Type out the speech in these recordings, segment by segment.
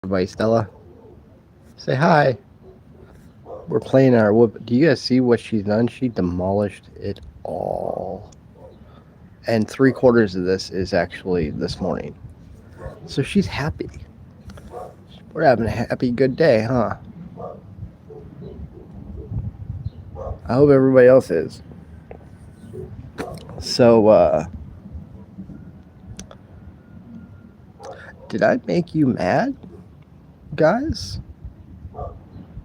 Everybody, Stella, say hi. We're playing our whoop. Do you guys see what she's done? She demolished it all. And 3/4 of this is actually this morning. So she's happy. We're having a happy, good day, huh? I hope everybody else is. So, did I make you mad, guys?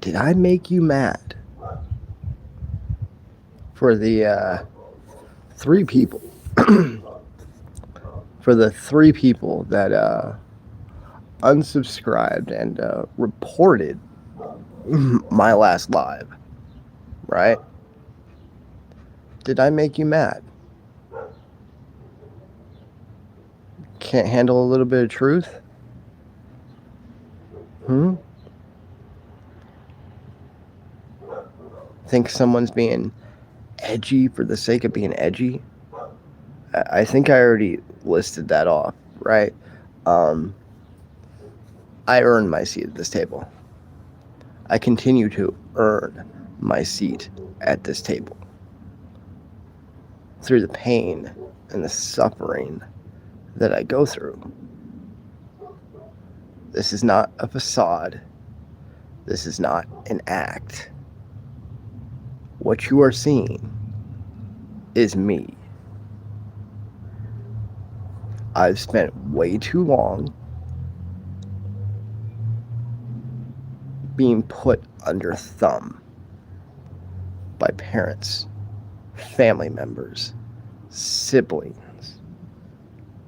Did I make you mad? For the three people. For the three people that unsubscribed and reported my last live, right? Did I make you mad? Can't handle a little bit of truth? Think someone's being edgy for the sake of being edgy? I think I already listed that off, right? I earned my seat at this table. I continue to earn my seat at this table through the pain and the suffering that I go through. This is not a facade. This is not an act. What you are seeing is me. I've spent way too long being put under thumb by parents, family members, siblings,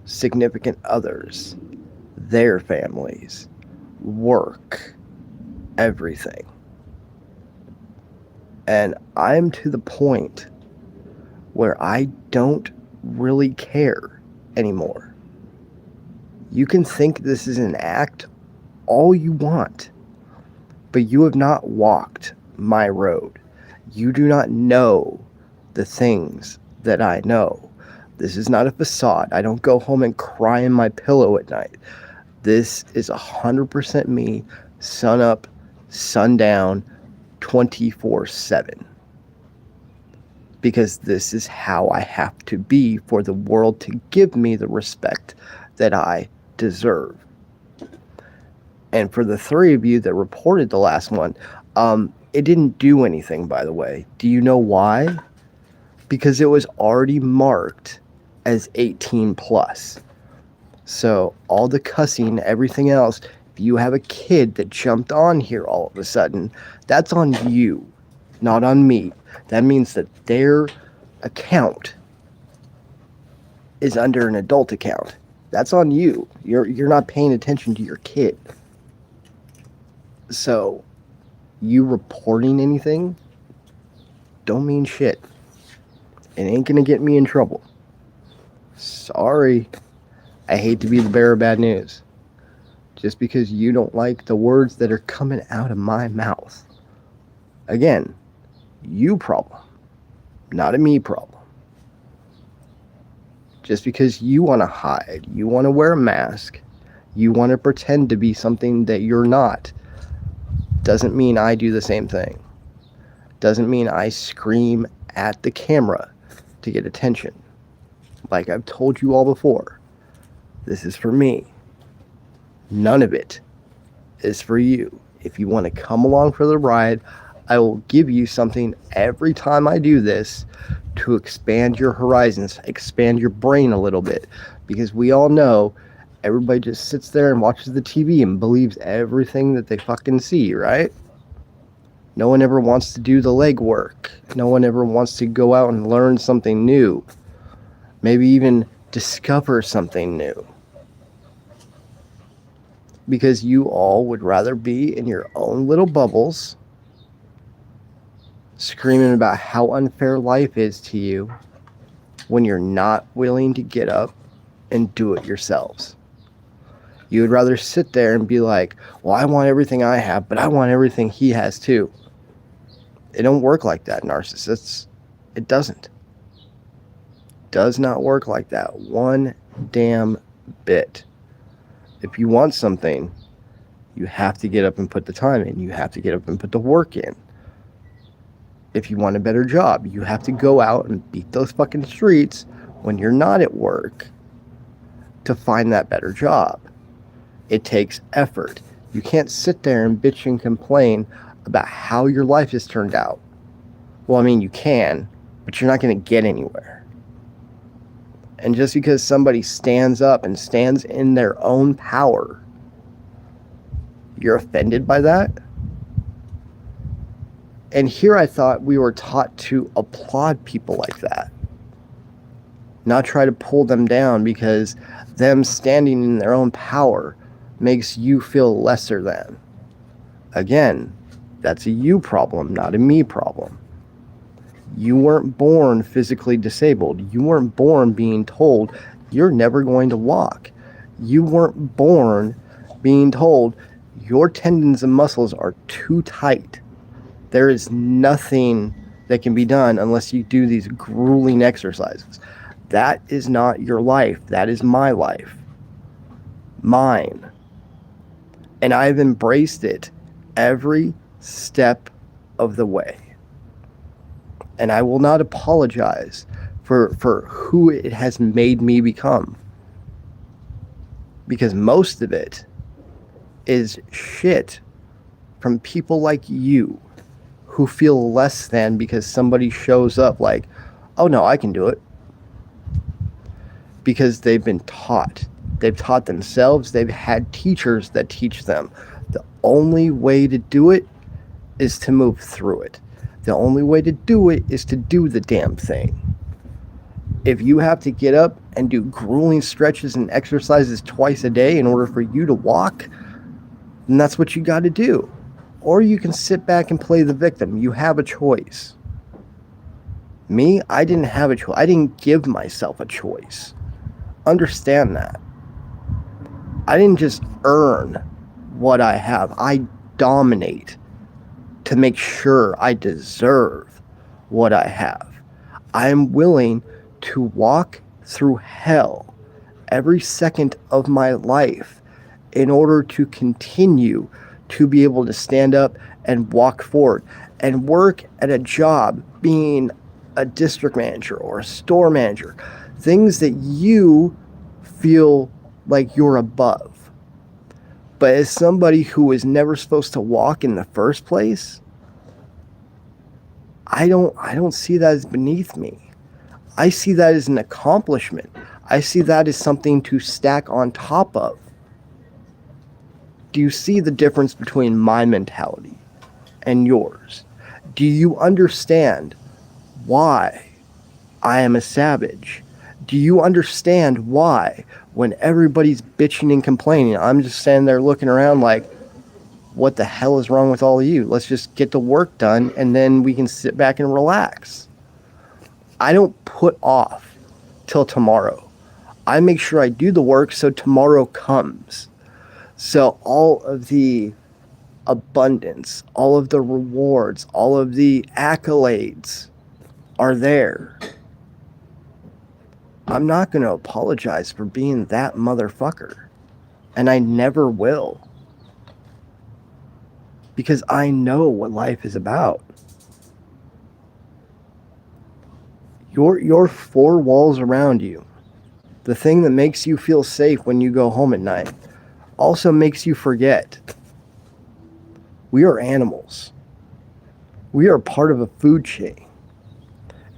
significant others, their families, work, everything. And I'm to the point where I don't really care anymore. You can think this is an act all you want, but you have not walked my road. You do not know the things that I know. This is not a facade. I don't go home and cry in my pillow at night. This is 100% me, sun up, sun down, 24/7. Because this is how I have to be for the world to give me the respect that I deserve. And for the three of you that reported the last one, it didn't do anything, by the way. Do you know why? Because it was already marked as 18 plus. So all the cussing, everything else, if you have a kid that jumped on here all of a sudden, that's on you, not on me. That means that their account is under an adult account. That's on you. You're not paying attention to your kid. So, you reporting anything don't mean shit. It ain't gonna get me in trouble. Sorry. I hate to be the bearer of bad news. Just because you don't like the words that are coming out of my mouth. Again, you problem, not a me problem. Just because you want to hide, you want to wear a mask, you want to pretend to be something that you're not, doesn't mean I do the same thing. Doesn't mean I scream at the camera to get attention. Like I've told you all before, this is for me. None of it is for you. If you want to come along for the ride, I will give you something every time I do this to expand your horizons, expand your brain a little bit. Because we all know everybody just sits there and watches the TV and believes everything that they fucking see, right? No one ever wants to do the legwork. No one ever wants to go out and learn something new. Maybe even discover something new. Because you all would rather be in your own little bubbles, screaming about how unfair life is to you when you're not willing to get up and do it yourselves. You would rather sit there and be like, well, I want everything I have, but I want everything he has too. It don't work like that, narcissists. It doesn't. Does not work like that one damn bit. If you want something, You have to get up and put the time in. You have to get up and put the work in. If you want a better job, you have to go out and beat those fucking streets when you're not at work to find that better job. It takes effort. You can't sit there and bitch and complain about how your life has turned out. Well, I mean, you can, but you're not going to get anywhere. And just because somebody stands up and stands in their own power, you're offended by that? And here I thought we were taught to applaud people like that, not try to pull them down because them standing in their own power makes you feel lesser than. Again, that's a you problem, not a me problem. You weren't born physically disabled. You weren't born being told you're never going to walk. You weren't born being told your tendons and muscles are too tight. There is nothing that can be done unless you do these grueling exercises. That is not your life. That is my life. Mine. And I've embraced it every step of the way. And I will not apologize for who it has made me become. Because most of it is shit from people like you who feel less than because somebody shows up like, oh no, I can do it. Because they've been taught. They've taught themselves. They've had teachers that teach them. The only way to do it is to move through it. The only way to do it is to do the damn thing. If you have to get up and do grueling stretches and exercises twice a day in order for you to walk, then that's what you got to do. Or you can sit back and play the victim. You have a choice. Me, I didn't have a choice. I didn't give myself a choice. Understand that. I didn't just earn what I have. I dominate to make sure I deserve what I have. I am willing to walk through hell every second of my life in order to continue to be able to stand up and walk forward and work at a job being a district manager or a store manager, things that you feel like you're above. But as somebody who was never supposed to walk in the first place, I don't see that as beneath me. I see that as an accomplishment. I see that as something to stack on top of. Do you see the difference between my mentality and yours? Do you understand why I am a savage? Do you understand why when everybody's bitching and complaining, I'm just standing there looking around like, what the hell is wrong with all of you? Let's just get the work done and then we can sit back and relax. I don't put off till tomorrow. I make sure I do the work so tomorrow comes. So all of the abundance, all of the rewards, all of the accolades are there. I'm not going to apologize for being that motherfucker. And I never will. Because I know what life is about. Your four walls around you, the thing that makes you feel safe when you go home at night, also makes you forget. We are animals. We are part of a food chain.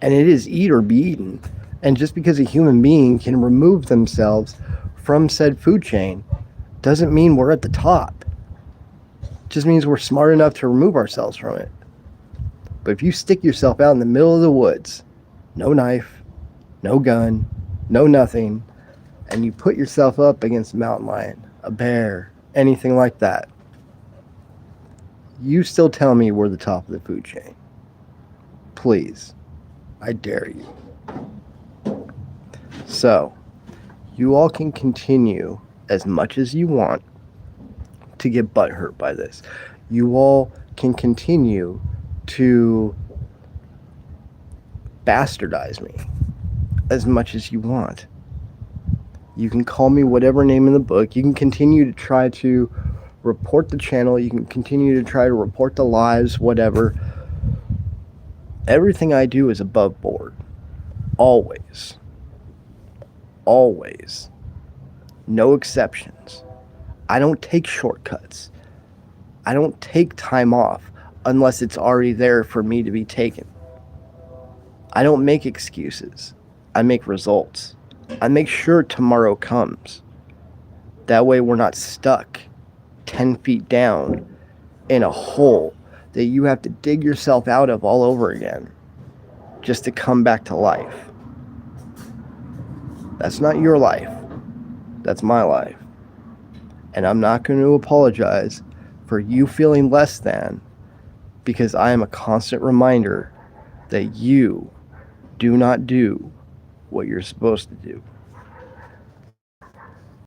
And it is eat or be eaten. And just because a human being can remove themselves from said food chain doesn't mean we're at the top. It just means we're smart enough to remove ourselves from it. But if you stick yourself out in the middle of the woods, no knife, no gun, no nothing, and you put yourself up against a mountain lion, a bear, anything like that, you still tell me we're the top of the food chain. Please, I dare you. So, you all can continue as much as you want to get butthurt by this. You all can continue to bastardize me as much as you want. You can call me whatever name in the book. You can continue to try to report the channel. You can continue to try to report the lives, whatever. Everything I do is above board. Always. Always. No exceptions. I don't take shortcuts. I don't take time off unless it's already there for me to be taken. I don't make excuses. I make results. I make sure tomorrow comes. That way we're not stuck 10 feet down in a hole that you have to dig yourself out of all over again just to come back to life. That's not your life. That's my life. And I'm not going to apologize for you feeling less than, because I am a constant reminder that you do not do what you're supposed to do.